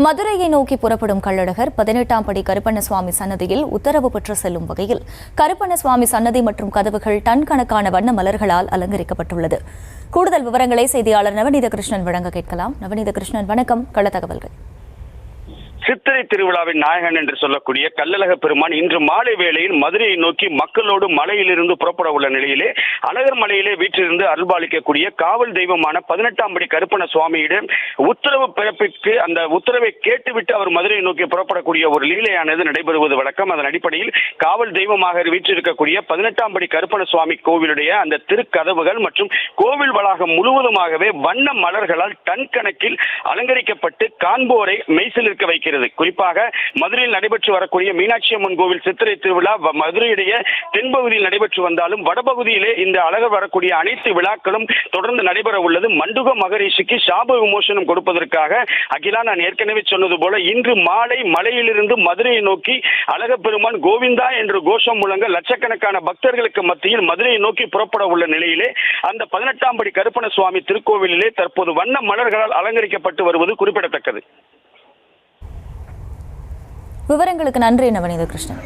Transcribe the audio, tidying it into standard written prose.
மதுரையை நோக்கி புறப்படும் கள்ளழகர் 18ஆம் படி கருப்பண்ணசுவாமி சன்னதியில் உத்தரவு பெற்று செல்லும் வகையில் கருப்பண்ணசுவாமி சன்னதி மற்றும் கதவுகள் டன் கணக்கான வண்ண மலர்களால் அலங்கரிக்கப்பட்டுள்ளது. கூடுதல் விவரங்களை செய்தியாளர் நவநீத கிருஷ்ணன் வழங்க கேட்கலாம். நவநீத கிருஷ்ணன், வணக்கம். கள தகவல்கள். சித்திரை திருவிழாவின் நாயகன் என்று சொல்லக்கூடிய கள்ளழக பெருமான் இன்று மாலை வேளையில் மதுரையை நோக்கி மக்களோடு மலையிலிருந்து புறப்பட உள்ள நிலையிலே அழகர் மலையிலே வீற்றிருந்து அருள்பாலிக்கக்கூடிய காவல் தெய்வமான 18ஆம் படி கருப்பண்ண சுவாமியிடம் உத்தரவு பிறப்பிற்கு அந்த உத்தரவை கேட்டுவிட்டு அவர் மதுரையை நோக்கி புறப்படக்கூடிய ஒரு லீலையானது நடைபெறுவது வழக்கம். அதன் அடிப்படையில் காவல் தெய்வமாக வீற்றிருக்கக்கூடிய 18ஆம் படி கருப்பண்ண சுவாமி கோவிலுடைய அந்த திருக்கதவுகள் மற்றும் கோவில் வளாகம் முழுவதுமாகவே வண்ண மலர்களால் டன் கணக்கில் அலங்கரிக்கப்பட்டு காண்போரை மெய்சிலிருக்க வைக்கிறது. குறிப்பாக மதுரையில் நடைபெற்று வரக்கூடிய மீனாட்சி அம்மன் கோவில் சித்திரை திருவிழா மதுரையுடைய தென்பகுதியில் நடைபெற்று வந்தாலும் வடபகுதியிலே இந்த அழகர் வரக்கூடிய அனைத்து விழாக்களும் தொடர்ந்து நடைபெற உள்ளது. மண்டுக மகரிஷிக்கு சாப விமோசனம் கொடுப்பதற்காக அகிலா நான் ஏற்கனவே சொன்னது போல இன்று மாலை மலையிலிருந்து மதுரையை நோக்கி அழகர் பெருமான் கோவிந்தா என்று கோஷம் முழங்க லட்சக்கணக்கான பக்தர்களுக்கு மத்தியில் மதுரையை நோக்கி புறப்பட உள்ள நிலையிலே அந்த 18ஆம் படி கருப்பண்ண சுவாமி திருக்கோவிலிலே தற்போது வண்ண மலர்களால் அலங்கரிக்கப்பட்டு வருவது குறிப்பிடத்தக்கது. விவரங்களுக்கு நன்றி நவநீத கிருஷ்ணன்.